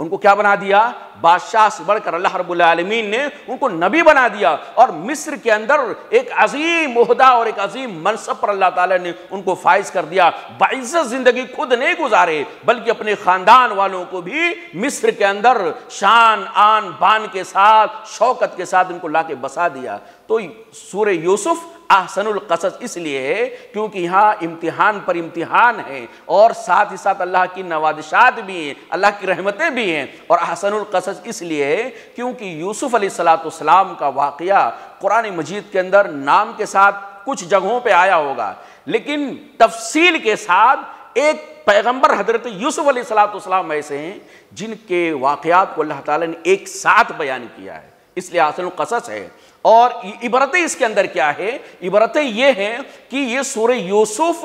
ان کو کیا بنا دیا؟ بادشاہ سے بڑھ کر اللہ رب العالمین نے ان کو نبی بنا دیا، اور مصر کے اندر ایک عظیم عہدہ اور ایک عظیم منصب پر اللہ تعالیٰ نے ان کو فائز کر دیا۔ باعزت زندگی خود نہیں گزارے بلکہ اپنے خاندان والوں کو بھی مصر کے اندر شان آن بان کے ساتھ، شوکت کے ساتھ ان کو لا کے بسا دیا۔ تو سورہ یوسف احسن القصص اس لیے ہے کیونکہ یہاں امتحان پر امتحان ہے، اور ساتھ ہی ساتھ اللہ کی نوازشات بھی ہیں، اللہ کی رحمتیں بھی ہیں۔ اور احسن القصص اس لیے ہے کیونکہ یوسف علیہ السلام کا واقعہ قرآن مجید کے اندر نام کے ساتھ کچھ جگہوں پہ آیا ہوگا، لیکن تفصیل کے ساتھ ایک پیغمبر حضرت یوسف علیہ السلام ایسے ہیں جن کے واقعات کو اللہ تعالیٰ نے ایک ساتھ بیان کیا ہے، اس لیے احسن القصص ہے۔ اور عبرتیں اس کے اندر کیا ہے؟ عبرتیں یہ ہیں کہ یہ سورہ یوسف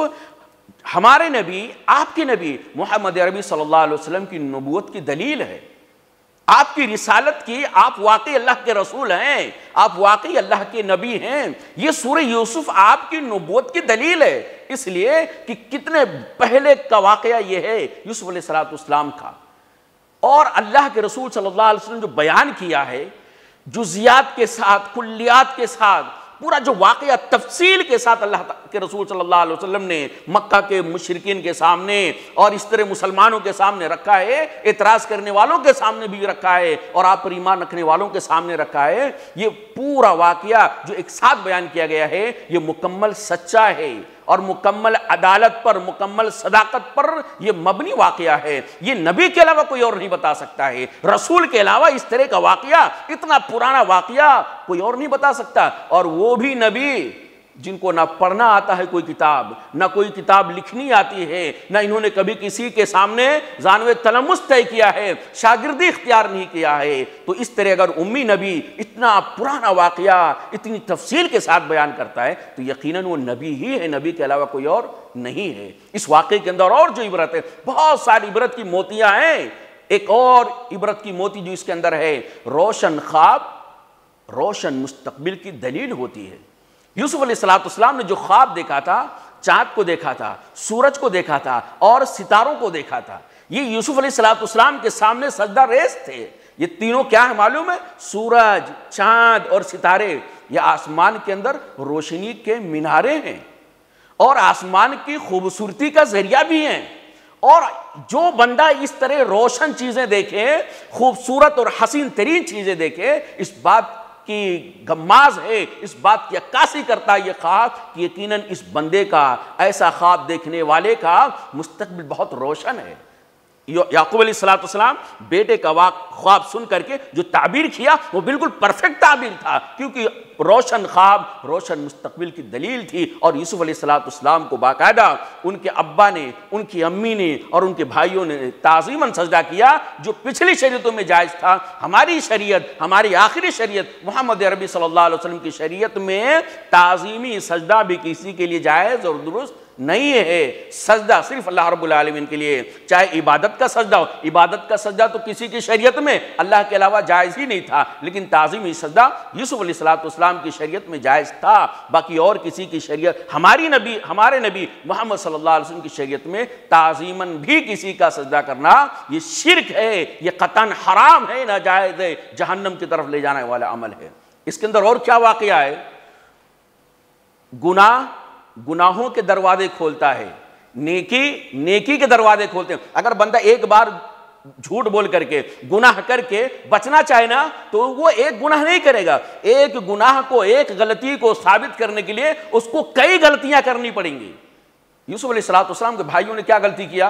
ہمارے نبی، آپ کے نبی محمد عربی صلی اللہ علیہ وسلم کی نبوت کی دلیل ہے، آپ کی رسالت کی، آپ واقعی اللہ کے رسول ہیں، آپ واقعی اللہ کے نبی ہیں۔ یہ سورہ یوسف آپ کی نبوت کی دلیل ہے، اس لیے کہ کتنے پہلے کا واقعہ یہ ہے یوسف علیہ السلام کا، اور اللہ کے رسول صلی اللہ علیہ وسلم جو بیان کیا ہے جزیات کے ساتھ، کلیات کے ساتھ، پورا جو واقعہ تفصیل کے ساتھ اللہ کے رسول صلی اللہ علیہ وسلم نے مکہ کے مشرکین کے سامنے اور اس طرح مسلمانوں کے سامنے رکھا ہے، اعتراض کرنے والوں کے سامنے بھی رکھا ہے، اور آپ پر ایمان رکھنے والوں کے سامنے رکھا ہے۔ یہ پورا واقعہ جو ایک ساتھ بیان کیا گیا ہے یہ مکمل سچا ہے، اور مکمل عدالت پر، مکمل صداقت پر یہ مبنی واقعہ ہے۔ یہ نبی کے علاوہ کوئی اور نہیں بتا سکتا ہے، رسول کے علاوہ اس طرح کا واقعہ، اتنا پرانا واقعہ کوئی اور نہیں بتا سکتا، اور وہ بھی نبی جن کو نہ پڑھنا آتا ہے کوئی کتاب، نہ کوئی کتاب لکھنی آتی ہے، نہ انہوں نے کبھی کسی کے سامنے ذانوِ تلمس طے کیا ہے، شاگردی اختیار نہیں کیا ہے۔ تو اس طرح اگر امی نبی اتنا پرانا واقعہ اتنی تفصیل کے ساتھ بیان کرتا ہے تو یقیناً وہ نبی ہی ہے، نبی کے علاوہ کوئی اور نہیں ہے۔ اس واقعے کے اندر اور جو عبرت ہے، بہت ساری عبرت کی موتیاں ہیں۔ ایک اور عبرت کی موتی جو اس کے اندر ہے، روشن خواب روشن مستقبل کی دلیل ہوتی ہے۔ یوسف علیہ السلام نے جو خواب دیکھا تھا، چاند کو دیکھا تھا، سورج کو دیکھا تھا اور ستاروں کو دیکھا تھا، یہ یوسف علیہ السلام کے سامنے سجدہ ریز تھے۔ یہ تینوں کیا ہے معلوم ہے؟ سورج، چاند اور ستارے، یہ آسمان کے اندر روشنی کے مینارے ہیں اور آسمان کی خوبصورتی کا ذریعہ بھی ہیں۔ اور جو بندہ اس طرح روشن چیزیں دیکھے، خوبصورت اور حسین ترین چیزیں دیکھے، اس بات کی غماز ہے، اس بات کی عکاسی کرتا ہے یہ خواب کہ یقیناً اس بندے کا، ایسا خواب دیکھنے والے کا مستقبل بہت روشن ہے۔ یعقوب علیہ السلام بیٹے کا خواب سن کر کے جو تعبیر کیا وہ بالکل پرفیکٹ تعبیر تھا، کیونکہ روشن خواب روشن مستقبل کی دلیل تھی۔ اور یوسف علیہ السلام کو باقاعدہ ان کے ابا نے، ان کی امی نے اور ان کے بھائیوں نے تعظیماً سجدہ کیا، جو پچھلی شریعتوں میں جائز تھا۔ ہماری شریعت، ہماری آخری شریعت محمد عربی صلی اللہ علیہ وسلم کی شریعت میں تعظیمی سجدہ بھی کسی کے لیے جائز اور درست نہیں ہے۔ سجدہ صرف اللہ رب العالمین کے لیے، چاہے عبادت کا سجدہ ہو، عبادت کا سجدہ تو کسی کی شریعت میں اللہ کے علاوہ جائز ہی نہیں تھا، لیکن تعظیمی سجدہ یوسف علیہ السلام کی شریعت میں جائز تھا، باقی اور کسی کی شریعت، ہمارے نبی محمد صلی اللہ علیہ وسلم کی شریعت میں تعظیماً بھی کسی کا سجدہ کرنا یہ شرک ہے، یہ قطعاً حرام ہے، ناجائز ہے، جہنم کی طرف لے جانے والا عمل ہے۔ اس کے اندر اور کیا واقعہ ہے؟ گناہوں کے دروازے کھولتا ہے، نیکی کے دروازے کھولتے ہیں۔ اگر بندہ ایک بار جھوٹ بول کر کے، گناہ کر کے بچنا چاہے نا تو وہ ایک گناہ نہیں کرے گا، ایک گناہ کو، ایک غلطی کو ثابت کرنے کے لیے اس کو کئی غلطیاں کرنی پڑیں گی۔ یوسف علیہ السلام کے بھائیوں نے کیا غلطی کیا؟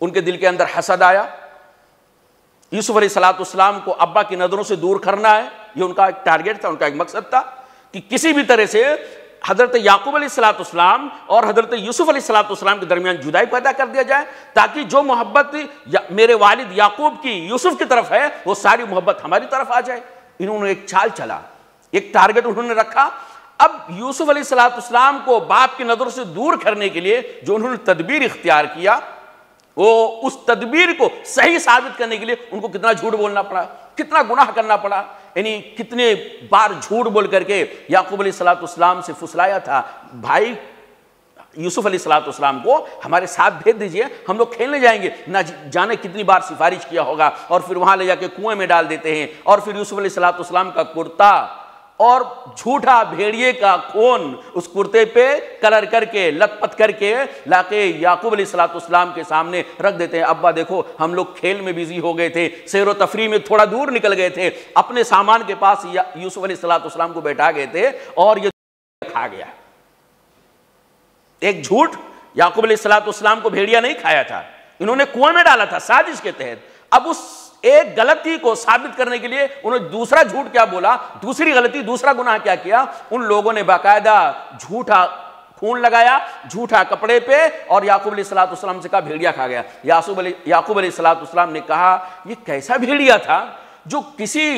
ان کے دل کے اندر حسد آیا۔ یوسف علیہ السلام کو ابا کی نظروں سے دور کرنا ہے، یہ ان کا ایک ٹارگیٹ تھا، ان کا ایک مقصد تھا کہ کسی بھی طرح سے حضرت یعقوب علیہ السلام اور حضرت یوسف علیہ السلام کے درمیان جدائی پیدا کر دیا جائے، تاکہ جو محبت میرے والد یعقوب کی یوسف کی طرف ہے وہ ساری محبت ہماری طرف آ جائے۔ انہوں نے ایک چال چلا، ایک ٹارگٹ انہوں نے رکھا۔ اب یوسف علیہ السلام کو باپ کی نظر سے دور کرنے کے لیے جو انہوں نے تدبیر اختیار کیا، وہ اس تدبیر کو صحیح ثابت کرنے کے لیے ان کو کتنا جھوٹ بولنا پڑا، کتنا گناہ کرنا پڑا، یعنی کتنے بار جھوٹ بول کر کے یعقوب علیہ السلام سے پھسلایا تھا۔ بھائی یوسف علیہ السلام کو ہمارے ساتھ بھیج دیجئے، ہم لوگ کھیلنے جائیں گے۔ نہ جانے کتنی بار سفارش کیا ہوگا، اور پھر وہاں لے جا کے کنویں میں ڈال دیتے ہیں، اور پھر یوسف علیہ السلام کا کرتا اور جھوٹا بھیڑیے کا خون اس کرتے پہ کلر کر کے لت پت کر کے لا کے یعقوب علیہ السلام کے سامنے رکھ دیتے ہیں۔ ابا دیکھو ہم لوگ کھیل میں بیزی ہو گئے تھے، سیر و تفریح میں تھوڑا دور نکل گئے تھے، اپنے سامان کے پاس یوسف علیہ السلام کو بیٹھا گئے تھے، اور یہ کھا گیا۔ ایک جھوٹ، یعقوب علیہ السلام کو بھیڑیا نہیں کھایا تھا، انہوں نے کنویں میں ڈالا تھا سازش کے تحت۔ اب اس ایک غلطی کو ثابت کرنے کے لیے انہوں نے دوسرا جھوٹ کیا بولا، دوسری غلطی، دوسرا گناہ کیا کیا، ان لوگوں نے باقاعدہ جھوٹا خون لگایا جھوٹا کپڑے پہ، اور یعقوب علیہ السلام سے کہا بھیڑیا کھا گیا۔ یعقوب علیہ السلام نے کہا یہ کیسا بھیڑیا تھا جو کسی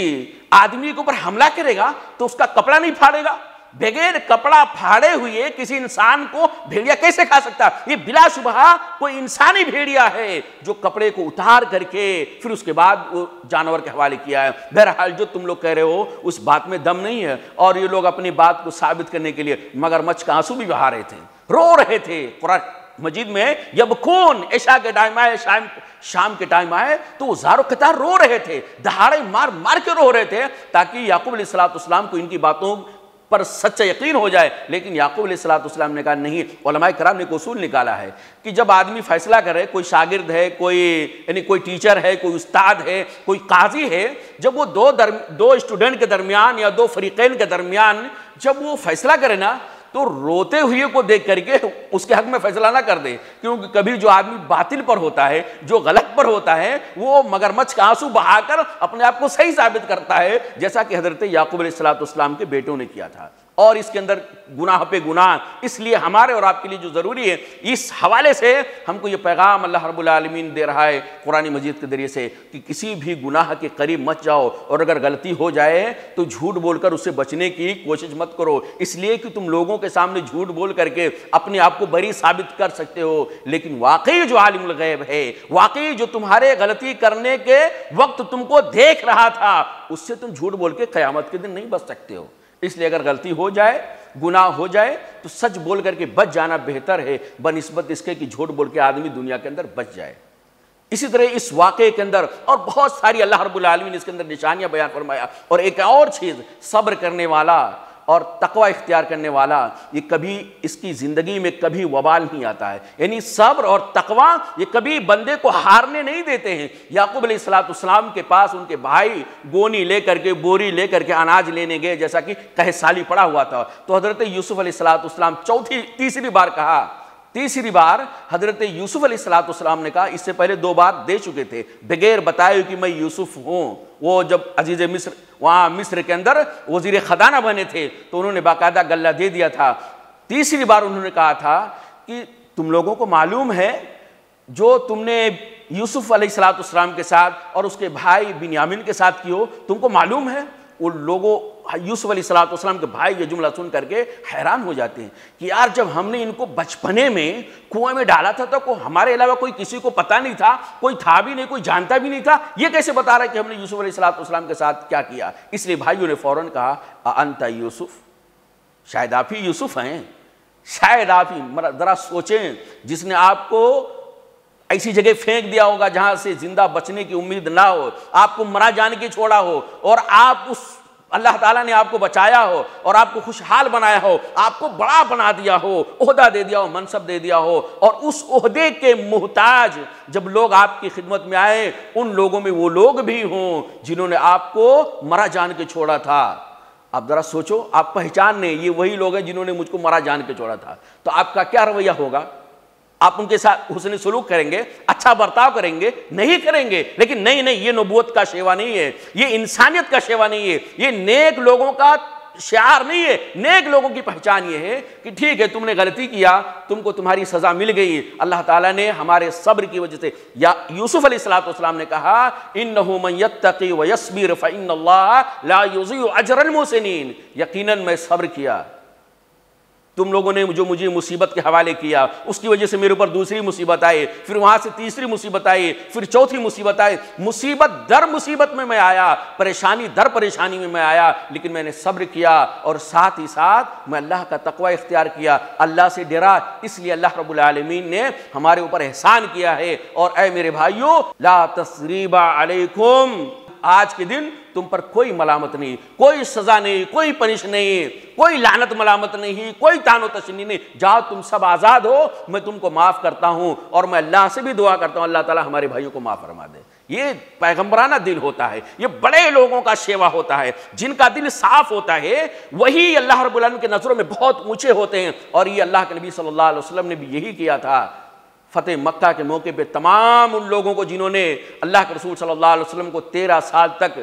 آدمی کے اوپر حملہ کرے گا تو اس کا کپڑا نہیں پھاڑے گا؟ بغیر کپڑا پھاڑے ہوئے کسی انسان کو بھیڑیا کیسے کھا سکتا؟ یہ بلا شبہ کوئی انسانی بھیڑیا ہے جو کپڑے کو اتار کر کے پھر اس کے بعد وہ جانور کے حوالے کیا ہے۔ بہرحال جو تم لوگ کہہ رہے ہو اس بات میں دم نہیں ہے، اور یہ لوگ اپنی بات کو ثابت کرنے کے لیے مگرمچھ کا آنسو بھی بہا رہے تھے، رو رہے تھے۔ قرآن مجید میں یبکون، عشاء کے ٹائم آئے، شام کے ٹائم آئے تو وہ زار و قطار رو رہے تھے، دہاڑے مار مار کے رو رہے تھے، تاکہ یعقوب علیہ السلام کو ان کی باتوں پر سچا یقین ہو جائے۔ لیکن یعقوب علیہ السلام نے کہا نہیں۔ علماء کرام نے ایک اصول نکالا ہے کہ جب آدمی فیصلہ کرے، کوئی شاگرد ہے، کوئی ٹیچر ہے، کوئی استاد ہے، کوئی قاضی ہے، جب وہ دو اسٹوڈنٹ کے درمیان یا دو فریقین کے درمیان جب وہ فیصلہ کرے نا، تو روتے ہوئے کو دیکھ کر کے اس کے حق میں فیصلہ نہ کر دے، کیونکہ کبھی جو آدمی باطل پر ہوتا ہے، جو غلط پر ہوتا ہے، وہ مگرمچھ کا آنسو بہا کر اپنے آپ کو صحیح ثابت کرتا ہے، جیسا کہ حضرت یعقوب علیہ السلام کے بیٹوں نے کیا تھا۔ اور اس کے اندر گناہ پہ گناہ، اس لیے ہمارے اور آپ کے لیے جو ضروری ہے، اس حوالے سے ہم کو یہ پیغام اللہ رب العالمین دے رہا ہے قرآن مجید کے ذریعے سے کہ کسی بھی گناہ کے قریب مت جاؤ، اور اگر غلطی ہو جائے تو جھوٹ بول کر اس سے بچنے کی کوشش مت کرو، اس لیے کہ تم لوگوں کے سامنے جھوٹ بول کر کے اپنے آپ کو بری ثابت کر سکتے ہو، لیکن واقعی جو عالم الغیب ہے، واقعی جو تمہارے غلطی کرنے کے وقت تم کو دیکھ رہا تھا، اس سے تم جھوٹ بول کے قیامت کے دن نہیں بچ سکتے ہو۔ اس لیے اگر غلطی ہو جائے، گناہ ہو جائے، تو سچ بول کر کے بچ جانا بہتر ہے بنسبت اس کے کہ جھوٹ بول کے آدمی دنیا کے اندر بچ جائے۔ اسی طرح اس واقعے کے اندر اور بہت ساری اللہ رب العالمین نے اس کے اندر نشانیاں بیان فرمایا۔ اور ایک اور چیز، صبر کرنے والا اور تقوی اختیار کرنے والا، یہ کبھی اس کی زندگی میں کبھی وبال نہیں آتا ہے، یعنی صبر اور تقوی یہ کبھی بندے کو ہارنے نہیں دیتے ہیں۔ یعقوب علیہ السلام کے پاس ان کے بھائی گونی لے کر کے، بوری لے کر کے اناج لینے گئے، جیسا کہ قحط سالی پڑا ہوا تھا، تو حضرت یوسف علیہ السلام تیسری بار حضرت یوسف علیہ السلام نے کہا، اس سے پہلے 2 بار دے چکے تھے بغیر بتائے کہ میں یوسف ہوں۔ وہ جب عزیز مصر وہاں مصر کے اندر وزیر خزانہ بنے تھے تو انہوں نے باقاعدہ غلہ دے دیا تھا۔ تیسری بار انہوں نے کہا تھا کہ تم لوگوں کو معلوم ہے جو تم نے یوسف علیہ السلام کے ساتھ اور اس کے بھائی بنیامین کے ساتھ کی ہو، تم کو معلوم ہے؟ ان لوگوں یوسف علیہ السلام کے بھائی یہ جملہ سن کر کے حیران ہو جاتے ہیں کہ یار جب ہم نے ان کو بچپنے میں کنویں میں ڈالا تھا تو ہمارے علاوہ کوئی کسی کو پتہ نہیں تھا، کوئی تھا بھی نہیں، کوئی جانتا بھی نہیں تھا، یہ کیسے بتا رہا ہے کہ ہم نے یوسف علیہ السلام کے ساتھ کیا کیا؟ اس لیے بھائیوں نے فوراً کہا انت یوسف، شاید آپ ہی یوسف ہیں، شاید آپ ہی۔ ذرا سوچیں، جس نے آپ کو ایسی جگہ پھینک دیا ہوگا جہاں سے زندہ بچنے کی امید نہ ہو، آپ کو مرا جانے کی چھوڑا ہو، اور آپ اس اللہ تعالیٰ نے آپ کو بچایا ہو اور آپ کو خوشحال بنایا ہو، آپ کو بڑا بنا دیا ہو، عہدہ دے دیا ہو، منصب دے دیا ہو، اور اس عہدے کے محتاج جب لوگ آپ کی خدمت میں آئے، ان لوگوں میں وہ لوگ بھی ہوں جنہوں نے آپ کو مرا جان کے چھوڑا تھا۔ آپ ذرا سوچو، آپ پہچان لیں یہ وہی لوگ ہیں جنہوں نے مجھ کو مرا جان کے چھوڑا تھا، تو آپ کا کیا رویہ ہوگا؟ آپ ان کے ساتھ حسن سلوک کریں گے، اچھا برتاؤ کریں گے؟ نہیں کریں گے۔ لیکن نہیں، یہ نبوت کا شیوا نہیں ہے، یہ انسانیت کا شیوا نہیں ہے، یہ نیک لوگوں کا شعار نہیں ہے۔ نیک لوگوں کی پہچان یہ ہے کہ ٹھیک ہے تم نے غلطی کیا، تم کو تمہاری سزا مل گئی، اللہ تعالیٰ نے ہمارے صبر کی وجہ سے، یا یوسف علیہ السلام نے کہا انہ من یتقی ویصبر فان اللہ لا یضیع اجر المحسنین، یقیناً میں صبر کیا، تم لوگوں نے جو مجھے مصیبت کے حوالے کیا، اس کی وجہ سے میرے اوپر دوسری مصیبت آئی، پھر وہاں سے تیسری مصیبت آئی، پھر چوتھی مصیبت آئی، مصیبت در مصیبت میں آیا، پریشانی در پریشانی میں آیا، لیکن میں نے صبر کیا اور ساتھ ہی ساتھ میں اللہ کا تقوی اختیار کیا، اللہ سے ڈرا، اس لیے اللہ رب العالمین نے ہمارے اوپر احسان کیا ہے۔ اور اے میرے بھائیو، لا تثریب علیکم، آج کے دن تم پر کوئی ملامت نہیں، کوئی سزا نہیں، کوئی پنش نہیں، کوئی لعنت ملامت نہیں، کوئی طعن و تشنی نہیں، جاؤ تم سب آزاد ہو، میں تم کو معاف کرتا ہوں، اور میں اللہ سے بھی دعا کرتا ہوں اللہ تعالی ہمارے بھائیوں کو معاف فرما دے۔ یہ پیغمبرانہ دل ہوتا ہے، یہ بڑے لوگوں کا شیوا ہوتا ہے، جن کا دل صاف ہوتا ہے وہی اللہ رب العالمین کے نظروں میں بہت اونچے ہوتے ہیں، اور یہ اللہ کے نبی صلی اللہ علیہ وسلم نے بھی یہی کیا تھا۔ فتح مکہ کے موقع پہ تمام ان لوگوں کو جنہوں نے اللہ کے رسول صلی اللہ علیہ وسلم کو 13 سال تک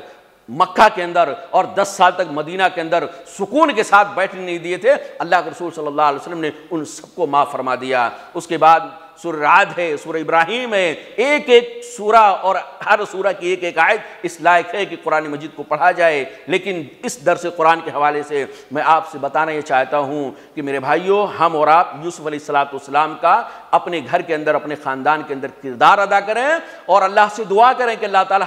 مکہ کے اندر اور 10 سال تک مدینہ کے اندر سکون کے ساتھ بیٹھنے نہیں دیے تھے، اللہ کے رسول صلی اللہ علیہ وسلم نے ان سب کو معاف فرما دیا۔ اس کے بعد سورہ رعد ہے، سورہ ابراہیم ہے، ایک ایک سورہ اور ہر سورہ کی ایک ایک آیت اس لائق ہے کہ قرآن مجید کو پڑھا جائے۔ لیکن اس درس قرآن کے حوالے سے میں آپ سے بتانا یہ چاہتا ہوں کہ میرے بھائیوں، ہم اور آپ یوسف علیہ السلام کا اپنے گھر کے اندر، اپنے خاندان کے اندر کردار ادا کریں، اور اللہ سے دعا کریں کہ اللہ تعالی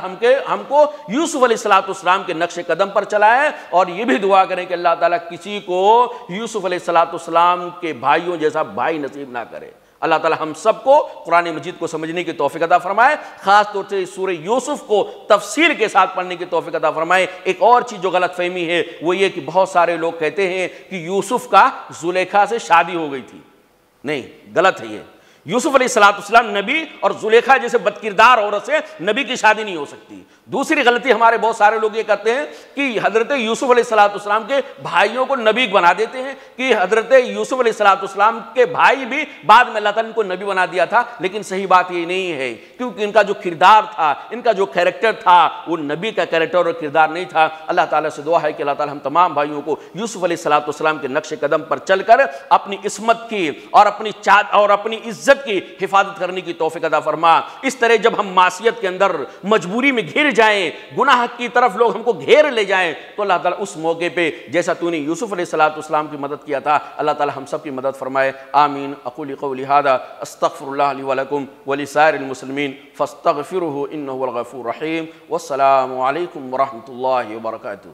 ہم کو یوسف علیہ السلام کے نقش قدم پر چلائے، اور یہ بھی دعا کریں کہ اللہ تعالیٰ کسی کو یوسف علیہ السلام کے بھائیوں جیسا بھائی نصیب نہ کرے۔ اللہ تعالی ہم سب کو قرآن مجید کو سمجھنے کی توفیق عطا فرمائے، خاص طور سے سورہ یوسف کو تفصیل کے ساتھ پڑھنے کی توفیق عطا فرمائے۔ ایک اور چیز جو غلط فہمی ہے وہ یہ کہ بہت سارے لوگ کہتے ہیں کہ یوسف کا زلیخا سے شادی ہو گئی تھی، نہیں، غلط ہے یہ۔ یوسف علیہ السلام نبی اور زلیخا جیسے بدکردار عورت سے نبی کی شادی نہیں ہو سکتی۔ دوسری غلطی ہمارے بہت سارے لوگ یہ کرتے ہیں کہ حضرت یوسف علیہ السلام کے بھائیوں کو نبی بنا دیتے ہیں کہ حضرت یوسف علیہ السلام کے بھائی بھی بعد میں اللہ تعالیٰ نے کو نبی بنا دیا تھا، لیکن صحیح بات یہ نہیں ہے، کیونکہ ان کا جو کردار تھا، ان کا جو کیریکٹر تھا، وہ نبی کا کیریکٹر اور کردار نہیں تھا۔ اللہ تعالیٰ سے دعا ہے کہ اللہ تعالیٰ ہم تمام بھائیوں کو یوسف علیہ السلام کے نقش قدم پر چل کر اپنی عصمت کی اور اپنی عزت کی حفاظت کرنے کی توفیق عطا فرما۔ اس طرح جب ہم معصیت کے اندر مجبوری میں گھر جائیں، گناہ کی طرف لوگ ہم کو گھیر لے جائیں، تو اللہ تعالیٰ اس موقع پہ جیسا تو نے یوسف علیہ السلام کی مدد کیا تھا، اللہ تعالیٰ ہم سب کی مدد فرمائے۔ آمین۔ اقول قولی ھذا استغفر اللہ لی ولکم ولسائر المسلمین فاستغفروہ انہ هو الغفور الرحیم۔ والسلام علیکم ورحمۃ اللہ وبرکاتہ۔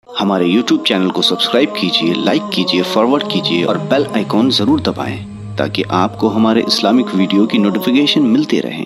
ہمارے YouTube چینل کو سبسکرائب کیجئے، لائک کیجئے، فارورڈ کیجئے اور بیل آئیکن ضرور دبائیں تاکہ آپ کو ہمارے اسلامک ویڈیو کی نوٹیفیکیشن ملتے رہیں۔